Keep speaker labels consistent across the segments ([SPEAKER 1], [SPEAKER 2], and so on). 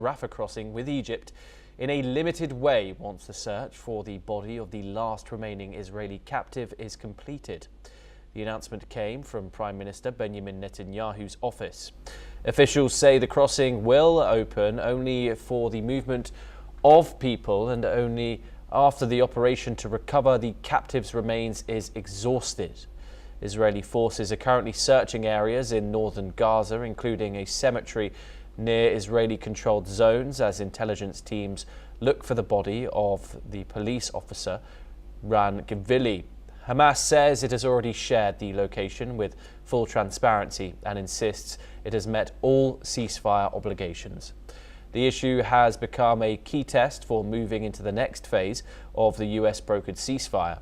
[SPEAKER 1] Rafah crossing with Egypt in a limited way once the search for the body of the last remaining Israeli captive is completed. The announcement came from Prime Minister Benjamin Netanyahu's office. Officials say the crossing will open only for the movement of people and only after the operation to recover the captives' remains is exhausted. Israeli forces are currently searching areas in northern Gaza, including a cemetery near Israeli-controlled zones, as intelligence teams look for the body of the police officer Ran Givili. Hamas says it has already shared the location with full transparency and insists it has met all ceasefire obligations. The issue has become a key test for moving into the next phase of the US-brokered ceasefire.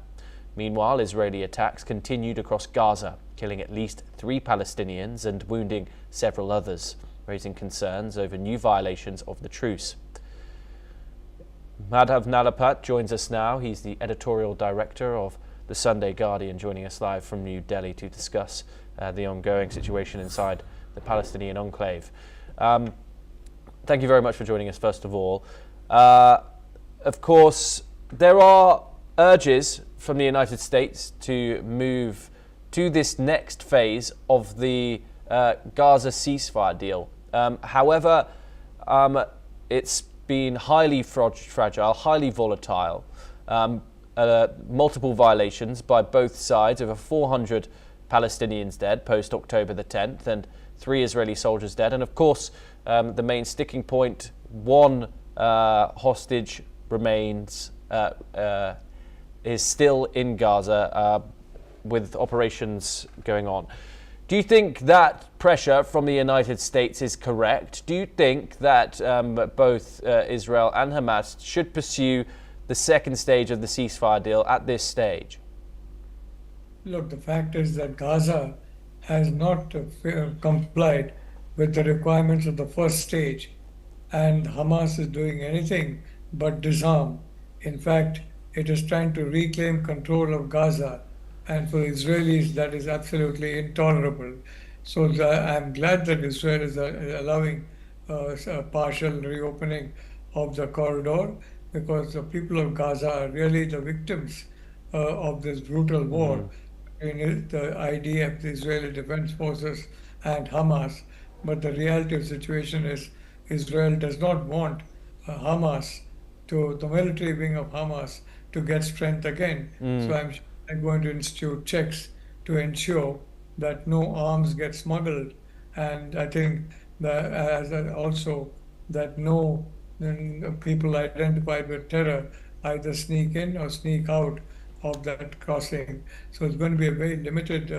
[SPEAKER 1] Meanwhile, Israeli attacks continued across Gaza, killing at least 3 Palestinians and wounding several others, raising concerns over new violations of the truce. Madhav Nalapat joins us now. He's the editorial director of the Sunday Guardian, joining us live from New Delhi to discuss the ongoing situation inside the Palestinian enclave. Thank you very much for joining us, first of all. Of course, there are urges from the United States to move to this next phase of the Gaza ceasefire deal. However, it's been highly fragile, highly volatile, multiple violations by both sides, over 400 Palestinians dead post-October the 10th and 3 Israeli soldiers dead. And of course, the main sticking point, 1 hostage remains, is still in Gaza with operations going on. Do you think that pressure from the United States is correct? Do you think that both Israel and Hamas should pursue the second stage of the ceasefire deal at this stage?
[SPEAKER 2] Look, the fact is that Gaza has not complied with the requirements of the first stage, and Hamas is doing anything but disarm. In fact, it is trying to reclaim control of Gaza, and for Israelis that is absolutely intolerable. So I'm glad that Israel is allowing a partial reopening of the corridor, because the people of Gaza are really the victims of this brutal war in the IDF, the Israeli Defense Forces, and Hamas. But the reality of the situation is Israel does not want the military wing of Hamas to get strength again. So I'm going to institute checks to ensure that no arms get smuggled, and I think that also that no people identified with terror either sneak in or sneak out of that crossing. So it's going to be a very limited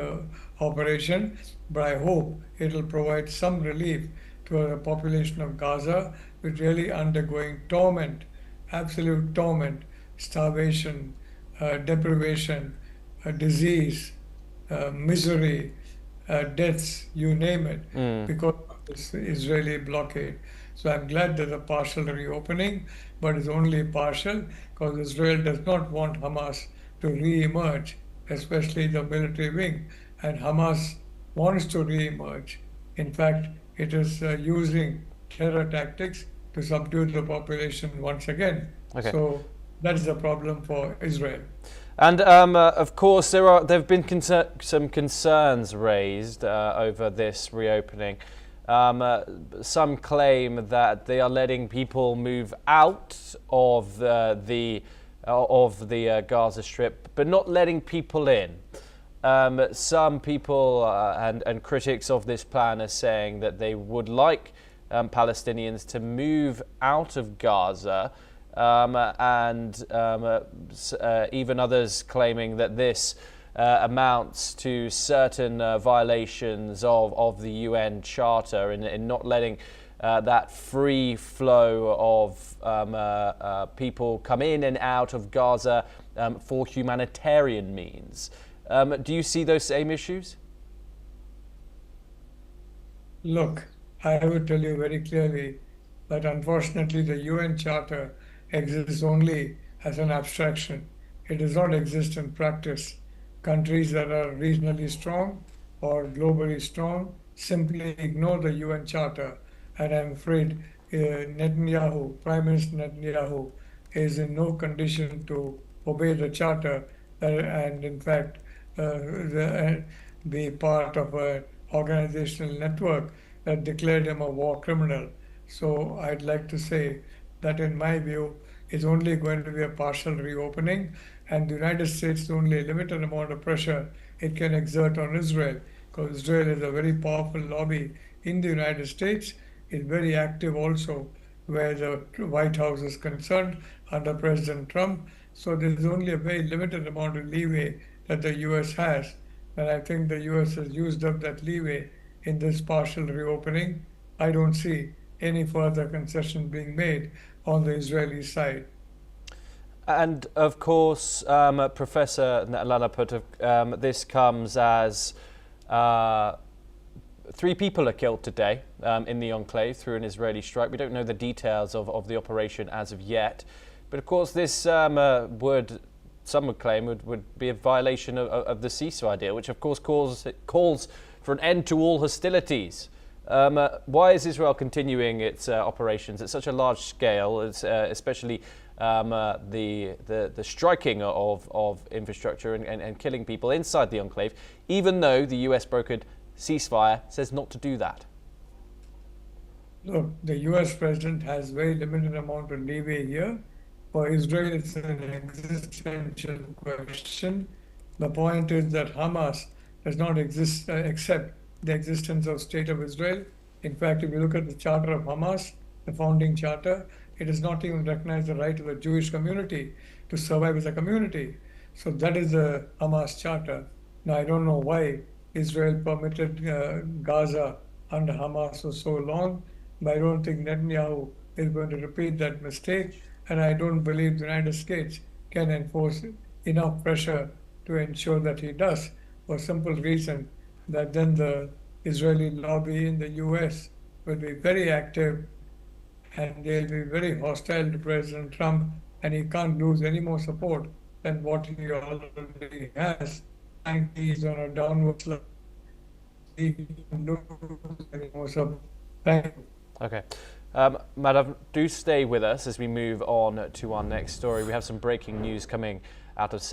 [SPEAKER 2] operation, but I hope it will provide some relief to the population of Gaza, which really undergoing torment, absolute torment, starvation, deprivation, disease, misery, deaths, you name it, because of this Israeli blockade. So I'm glad there's a partial reopening, but it's only partial because Israel does not want Hamas to re-emerge, especially the military wing. And Hamas wants to re-emerge. In fact, it is using terror tactics to subdue the population once again. Okay. So that's the problem for Israel.
[SPEAKER 1] And of course, there have been some concerns raised over this reopening. Some claim that they are letting people move out of the Gaza Strip, but not letting people in. Some people and critics of this plan are saying that they would like Palestinians to move out of Gaza, and even others claiming that this amounts to certain violations of the UN Charter in not letting that free flow of people come in and out of Gaza for humanitarian means. Do you see those same issues?
[SPEAKER 2] Look, I would tell you very clearly that unfortunately the UN Charter exists only as an abstraction. It does not exist in practice. Countries that are regionally strong or globally strong simply ignore the UN Charter, and I'm afraid Netanyahu, Prime Minister Netanyahu, is in no condition to obey the charter and, in fact, be part of an organizational network that declared him a war criminal. So I'd like to say that, in my view, is only going to be a partial reopening, and the United States only a limited amount of pressure it can exert on Israel, because Israel is a very powerful lobby in the United States, is very active also where the White House is concerned under President Trump. So there's only a very limited amount of leeway that the US has. And I think the US has used up that leeway in this partial reopening. I don't see any further concession being made on the Israeli side.
[SPEAKER 1] And of course, Professor Lalaput, this comes as 3 people are killed today in the enclave through an Israeli strike. We don't know the details of the operation as of yet. But of course, this some would claim, would be a violation of the ceasefire deal, which of course calls for an end to all hostilities. Why is Israel continuing its operations at such a large scale, especially the striking of infrastructure and killing people inside the enclave, even though the US brokered ceasefire says not to do that?
[SPEAKER 2] Look, the US president has very limited amount of leeway here. For Israel, it's an existential question. The point is that Hamas does not accept the existence of State of Israel. In fact, if you look at the charter of Hamas, the founding charter, it does not even recognize the right of the Jewish community to survive as a community. So that is the Hamas charter. Now, I don't know why Israel permitted Gaza under Hamas for so long, but I don't think Netanyahu is going to repeat that mistake. And I don't believe the United States can enforce enough pressure to ensure that he does, for a simple reason that then the Israeli lobby in the US will be very active and they'll be very hostile to President Trump, and he can't lose any more support than what he already has. And he's on a downward slope. He can't lose any more support. Thank you.
[SPEAKER 1] Okay. Madam, do stay with us as we move on to our next story. We have some breaking news coming out of South